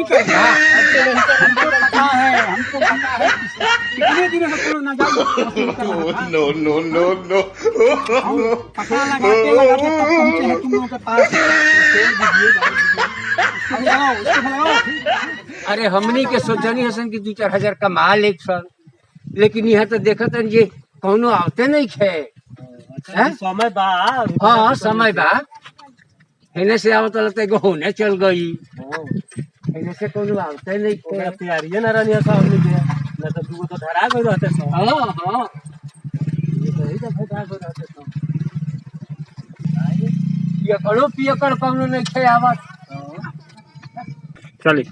करेगा। हमको पता है कितने दिनों से कोरोना जाओ नो नो नो नो पता लगाते लगाते तब पहुंचे हैं तुम लोगों के पास। लगाओ उसको लगाओ। अरे हमनी के सोचनी हसन की 2-4 हजार कमा ले सर, लेकिन यहाँ तो देखत हन ये कौनो आवते नहीं खे। समय बा। हाँ समय बा। हेने से आवत लगता है होने चल गई। हेने से कोनो आवते नहीं खे। तैयारी न रहनी है हमनी के, न तो दूगो तो धरा गई रहते सब। हाँ हाँ यही तो धरा गई रहते सब। ये करो पियकर कौनो नहीं खे आवत। चली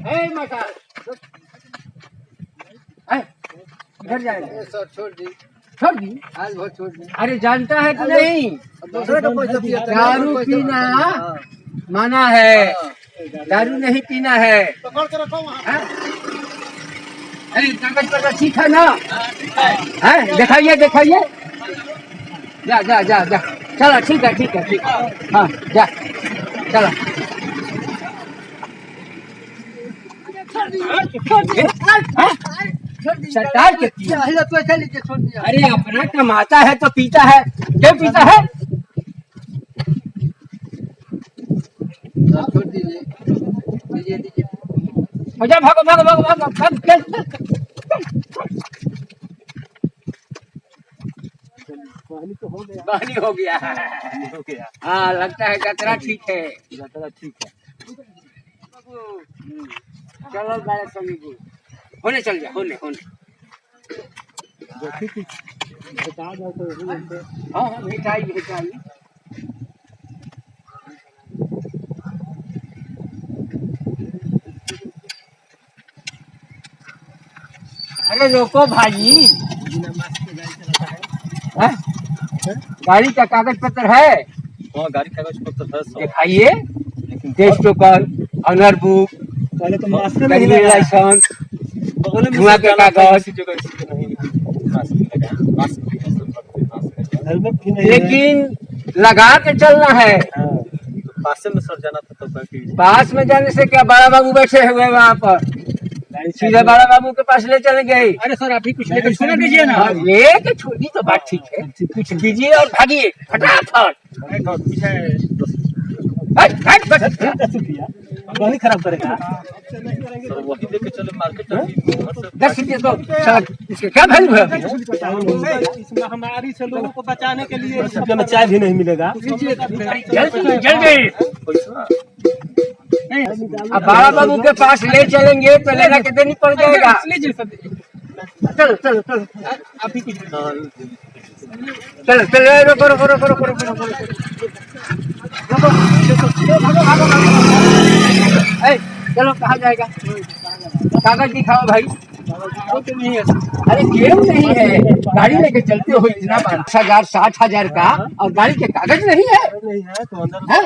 ए मकार इधर जाएगा। सर छोड़ दी, छोड़ दी। आज बहुत छोड़ दी। अरे जानता है कि नहीं, दूसरे का पैसा दिया था। दारू पीना माना है, दारू नहीं पीना है। पकड़ के रखो वहाँ। हाँ? अरे कागज पर ठीक है ना? है दिखाइए दिखाइए। जा जा जा जा चलो ठीक है ठीक है ठीक है। हाँ जा चलो। सरकार के तो ऐसा लीजिए छोड़ दिया। अरे अपना कमाता है तो पीता है, क्यों पीता है? छोड़ दीजिए, दीजिए दीजिए। भागो भागो भागो भागो भागो भाग चल। बहनी हो गया है। हाँ लगता है जतरा ठीक है। जतरा ठीक है। चलो बालक संगी जी होने चल जा होने होने। बता दो तो हाँ हाँ मिठाई मिठाई। अरे रोको भाई। हैं? गाड़ी का कागज पत्र है? हाँ गाड़ी कागज पत्र है सब। दिखाइए। टेस्ट टोकन, ऑनर बुक, पहले तो मास्क ड्राइविंग लाइसेंस, धुआं के कागज। हेलमेट भी नहीं। लेकिन लगा के चलना है। पास में सर जाना था तो पास में जाने से क्या, बड़ा बाबू बैठे हुए वहाँ पर, सीधे बड़ा बाबू के पास ले चलेंगे। अरे सर अभी कुछ लेकर छोड़ दीजिए ना। लेके छोड़ी तो बात ठीक है, कुछ कीजिए और भागिए फटाफट। वही खराब करेगा सर, वही लेके चले मार्केट। 10 रुपये दो। इसके क्या वैल्यू है? इसमें हमारी से लोगों को बचाने के लिए 10 रुपये में चाय भी नहीं मिलेगा। जल्दी जल्दी। अब बड़ा बाबू के पास ले चलेंगे तो लेना के देनी पड़ जाएगा। चलो चलो चलो अभी कुछ चलो चलो रुको रुको रुको रुको रुको रुको। चलो कहाँ जाएगा? कागज दिखाओ भाई। नहीं है। अरे क्यों नहीं है? गाड़ी लेके चलते हो इतना 50,000 60,000 का और गाड़ी के कागज नहीं है? नहीं है तो अंदर हैं?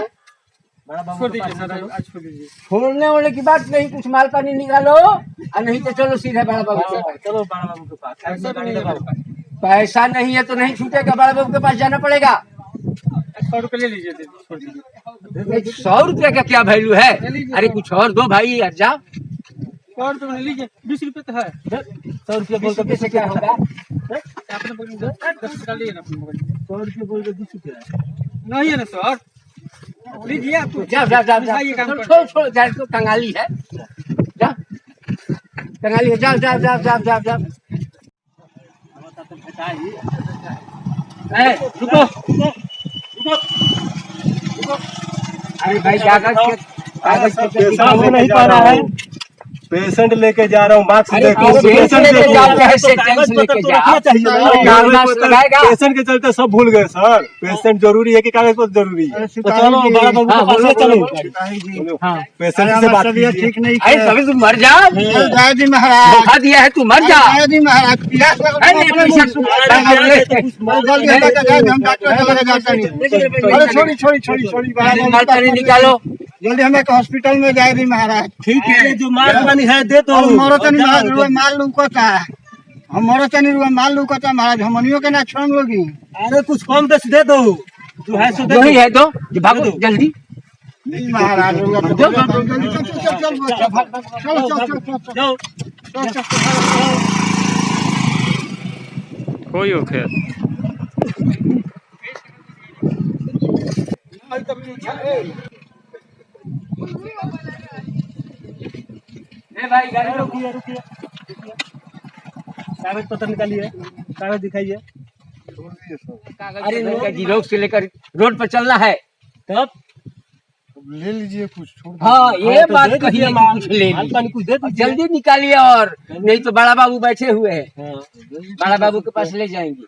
बड़ा बाबू छोड़ के दीजिए पास सर, चलो। आज छोड़ दीजिए। छोड़ने वाले की बात नहीं, कुछ माल पानी निकालो और नहीं तो चलो सीधे बड़ा बाबू के पास। चलो बड़ा बाबू के पास। पैसा तो नहीं है हमारे पास। पैसा नहीं है तो नहीं छूटेगा, बड़ा बाबू के पास जाना पड़ेगा। 100 रुपये ले लीजिए, छोड़ दीजिए। 100 रुपये का क्या वैल्यू है? अरे कुछ और दो भाई यार जा। 100 रुपये ले लीजिए, 20 रुपये तो है। 100 रुपये बोल 20 रुपये से क्या होगा? आपने बोल 10 डालिए ना अपने मोबाइल में। 100 रुपये बोल के 20 रुपये नहीं है ना सर, लीजिए आप। जा जा जा जा। ये काम छोड़ छोड़ जा, तो कंगाली है। जा कंगाली है, जा जा जा जा जा जा। रुको अरे भाई कागज के सामने नहीं पा रहा है। पेशेंट लेके जा रहा हूँ, मास्क अरे पेशेंट लेके जाओ चाहे सेंटेंस लेके जाओ, कागज लगाएगा। पेशेंट के चलते सब भूल गए सर। पेशेंट जरूरी है कि कागज पत्र जरूरी है? तो चलो बड़ा बाबू के पास ले चलो। हाँ पेशेंट से बात कीजिए। ठीक नहीं अरे सभी तू मर जा। जी महाराज, धोखा दिया है, तू मर जा। जी महाराज, पियास लगा अरे पैसा तू छोड़ी छोड़ी छोड़ी छोड़ी माल पानी निकालो। जल्दी हमें हॉस्पिटल में जाए दी महाराज। ठीक है, जो माल पानी है दे दो। हमारा तनी महाराज रुआ माल लुकता है, हमारा तनी रुआ माल लुकता महाराज, हमनियों के ना छोड़ लोगी। अरे कुछ कम बेच दे दो, जो है सो दे जो दो। ही है दो, भागो जल्दी। महाराज रुआ जाओ कोई हो खेल भाई गाड़ी रोक। रुकिए रुकिए कागज पत्र निकालिए कागज दिखाइए अरे इनका जीरोक्स से लेकर रोड पर चलना है तब ले लीजिए कुछ छोड़ हाँ ये तो बात दे कहिए दीजिए, कि माल कुछ ले माल लीजिए। पानी कुछ दे दीजिए जल्दी निकालिए और नहीं तो बड़ा बाबू बैठे हुए हैं हाँ, बड़ा बाबू के पास ले जाएंगे।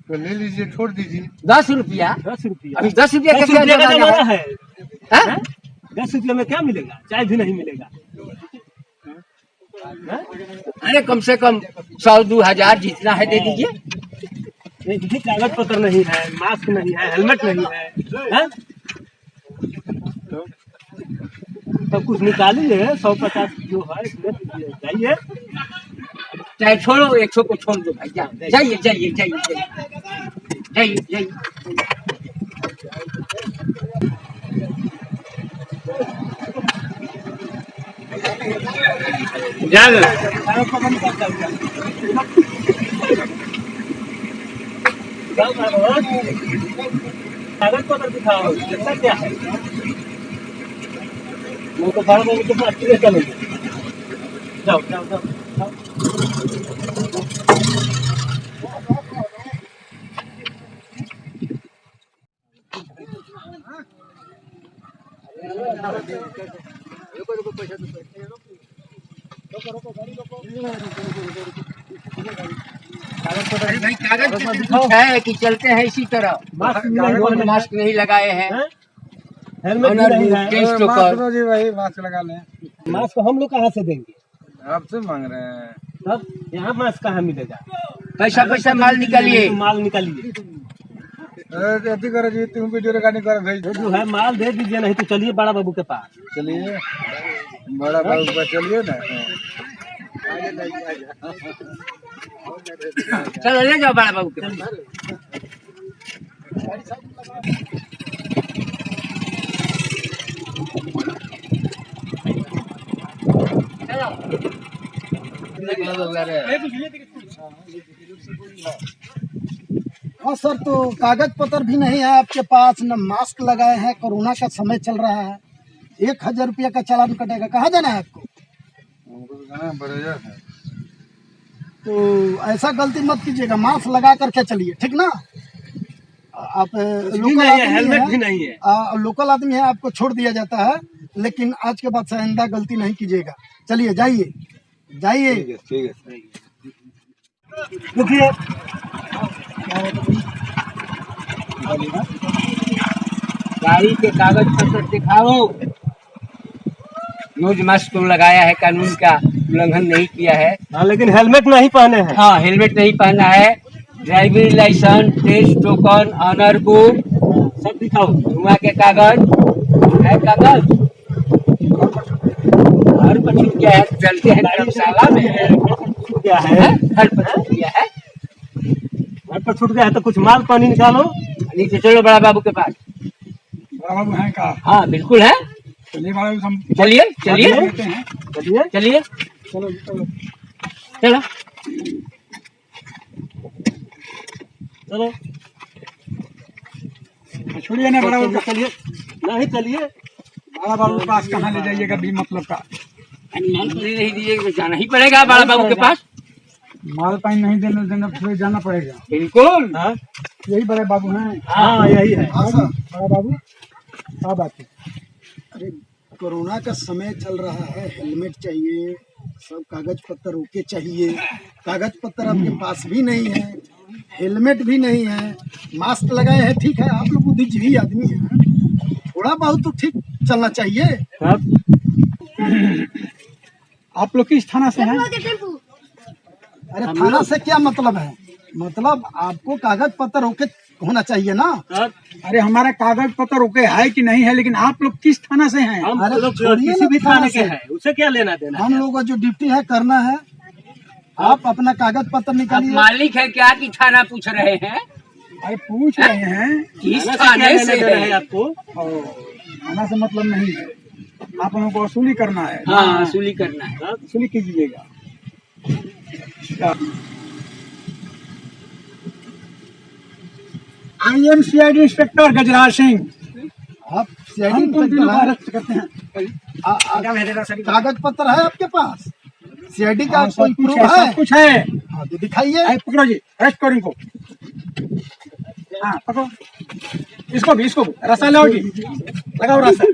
तो ले लीजिए छोड़ दीजिए 10 रुपया 10 रुपया अभी 10 रुपया 10 का रुपया का क्या जमाना जमाना है? है हैं? 10 रुपया में क्या मिलेगा चाय भी नहीं मिलेगा अरे कम से कम 100-2,000 जितना है दे दीजिए। एक भी कागज पत्र नहीं है मास्क नहीं है हेलमेट नहीं है तो कुछ निकालिए 150 जो है जाइए चाहे छोड़ो 100 को छोड़ दो भाई जाइए जाइए जाइए जाइए जाइए। कागज पत्र दिखाओ कितना क्या है वो तो बड़ा बाबू के पास ले चलेंगे जाओ जाओ जाओ जाओ। अरे भाई कागज पे कुछ है कि चलते हैं इसी तरह मास्क नहीं लगाए हैं हेलमेट भी नहीं है टेस्ट टोकन जी भाई मास्क लगा लें मास्क हम लोग कहाँ से देंगे आपसे मांग रहे हैं तब यहाँ मास्क कहाँ मिलेगा पैसा पैसा माल निकालिए माल निकालिए अति करो जी तुम वीडियो रिकॉर्डिंग कर भेज जो है माल दे दीजिए नहीं तो चलिए बड़ा बाबू के पास चलिए बड़ा बाबू पर चलिए ना चलो ले जाओ बड़ा बाबू के पास। हाँ सर तो कागज पत्र भी नहीं है आपके पास न मास्क लगाए हैं कोरोना का समय चल रहा है 1,000 रुपया का चालान कटेगा कहाँ जाना है आपको तो ऐसा गलती मत कीजिएगा मास्क लगा करके चलिए ठीक ना आप लोकल हेलमेट भी नहीं है लोकल आदमी है आपको छोड़ दिया जाता है लेकिन आज के बाद से आइंदा गलती नहीं कीजिएगा चलिए जाइए जाइए ठीक है रुकिए गाड़ी के कागज पत्र दिखाओ यूज मास्क तो लगाया है कानून का उल्लंघन नहीं किया है। हाँ लेकिन हेलमेट नहीं पहने हैं हाँ हेलमेट नहीं पहना है driving licence test token owner book सब दिखाओ धुआं के कागज है कागज घर पर छूट गया है चलते हैं धर्मशाला में क्या है घर पर छूट गया है घर पर छूट गया है तो कुछ माल पानी निकालो नीचे चलो बड़ा बाबू के पास। बड़ा बाबू हैं का हाँ बिल्कुल है चलिए बड़ा बाबू हम चलिए चलिए चलिए चलिए चलो चलो चलो चलो छोड़िए ना बड़ा बाबू चलिए नहीं चलिए बड़ा बाबू के पास कहाँ ले जाइएगा भी मतलब का माल पानी नहीं दीजिएगा तो जाना ही पड़ेगा बड़ा बाबू के पास। माल पानी नहीं देने देना फिर जाना पड़ेगा बिल्कुल हाँ यही बड़े बाबू हैं हाँ यही है हाँ सर बड़ा बाबू क्या बात है अरे कोरोना का समय चल रहा है हेलमेट चाहिए सब कागज पत्र ओके चाहिए कागज पत्र आपके पास भी नहीं है हेलमेट भी नहीं है मास्क लगाए हैं ठीक है आप लोग बुद्धिजीवी आदमी हैं थोड़ा बहुत तो ठीक चलना चाहिए आप लोग किस थाना से हैं अरे थाना से क्या मतलब है मतलब आपको कागज पत्र ओके होना चाहिए ना अरे हमारा कागज पत्र ओके है कि नहीं है लेकिन आप लोग किस थाना से हैं हम अरे लोग छोड़िए किसी ना भी थाना थाने के से। हैं उसे क्या लेना देना हम लोगों का जो ड्यूटी है करना है आप अपना कागज पत्र अब निकालिए मालिक है क्या कि थाना पूछ रहे हैं अरे पूछ रहे हैं किस थाने थाने से से क्या लेना देना है है आपको थाना से मतलब नहीं है आप लोगों को वसूली करना है। हाँ वसूली करना है। वसूली कीजिएगा। I am CID inspector Gajraj Singh. आप CID हम कौन इंस्पेक्टर हैं? अरेस्ट करते हैं? कागज पत्र है आपके पास? CID का हाँ, कोई सब कुछ प्रूफ है, है? सब कुछ है। हाँ तो दिखाइए। आई पकड़ो जी, अरेस्ट करो इनको। हाँ पकड़ो, इसको भी रसा लाओ जी, लगाओ रसा।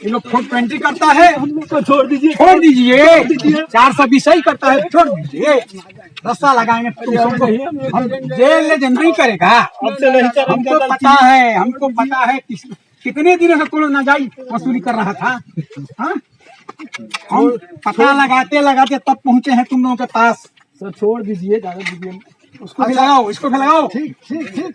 ये लोग फोट पेंटिंग करता है, तो छोड़ दीजिए 420 ही करता है, छोड़ दीजिए। रस्सा लगाएंगे हम जेल ले नहीं करेगा। हमको पता है कितने दिनों से तुम लोग नाजायज वसूली कर रहा था। हाँ हम पता लगाते तब पहुंचे हैं तुम लोगों के पास। सर छोड़ दीजिए, कागज दीजिए। उसको भी लगाओ, इसको भी लगाओ। ठीक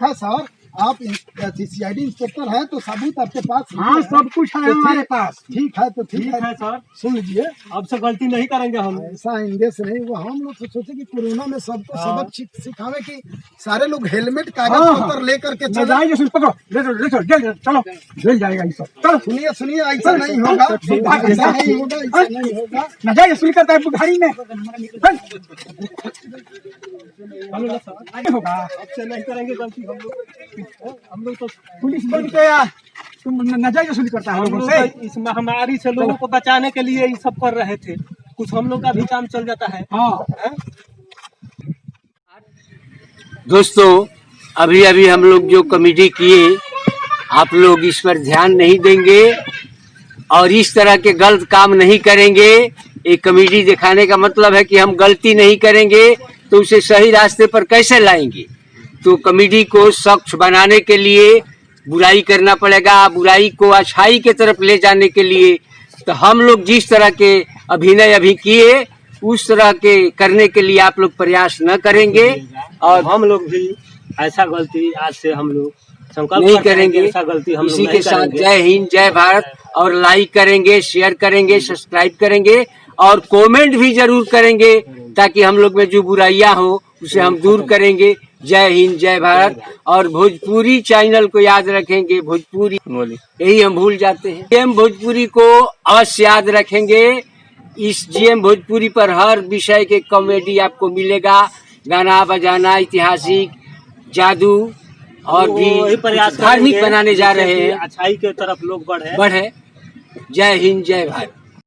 है सर, आप CID इंस्पेक्टर है तो सबूत आपके पास है। हाँ सब कुछ है हमारे पास। ठीक है तो ठीक है सर, सुन लीजिए। अब से गलती नहीं करेंगे हम। ऐसा आइंदे से नहीं हुआ। हम लोग तो सोचे कि कोरोना में सबको सबक सिखावे कि सारे लोग हेलमेट कागज पत्र लेकर के चले। नाजायज पकड़ो, ले चलो जेल जाएगा ये सब। चलो सुनिए ऐसा नहीं होगा, ऐसा नहीं होगा। नाजायज वसूली करता है बुखारी में। होगा अब से नहीं करेंगे गलती हम लोग तो पुलिस बन के तुम नाजायज वसूली करता है हम लोगों लोग से। इस महामारी से लोगों को बचाने के लिए ये सब कर रहे थे। कुछ हम लोग का भी काम चल जाता है। हाँ दोस्तों अभी हम लोग जो कमेटी किए, आप लोग इस पर ध्यान नहीं देंगे और इस तरह के गलत काम नहीं करेंगे। एक कमेटी दिखाने का मतलब है कि हम गलती नहीं करेंगे तो उसे सही रास्ते पर कैसे लाएंगे। तो कमेटी को स्वच्छ बनाने के लिए बुराई करना पड़ेगा, बुराई को अच्छाई के तरफ ले जाने के लिए तो हम लोग जिस तरह के अभिनय अभी किए उस तरह के करने के लिए आप लोग प्रयास न करेंगे और हम लोग भी ऐसा गलती आज से हम लोग संकल्प नहीं करते हैं कि करेंगे। ऐसा गलती हम लोग इसी नहीं के साथ करेंगे। जय हिंद जय भारत और लाइक करेंगे, शेयर करेंगे, सब्सक्राइब करेंगे और कमेंट भी जरूर करेंगे ताकि हम लोग में जो बुराइयां हो उसे हम दूर करेंगे। जय हिंद जय भारत और भोजपुरी चैनल को याद रखेंगे। भोजपुरी यही हम भूल जाते हैं। GM भोजपुरी को अवश्य याद रखेंगे। इस GM भोजपुरी पर हर विषय के कॉमेडी आपको मिलेगा, गाना बजाना, ऐतिहासिक, जादू और भी धार्मिक बनाने जा रहे हैं। अच्छाई के तरफ लोग बढ़े। जय हिंद जय भारत।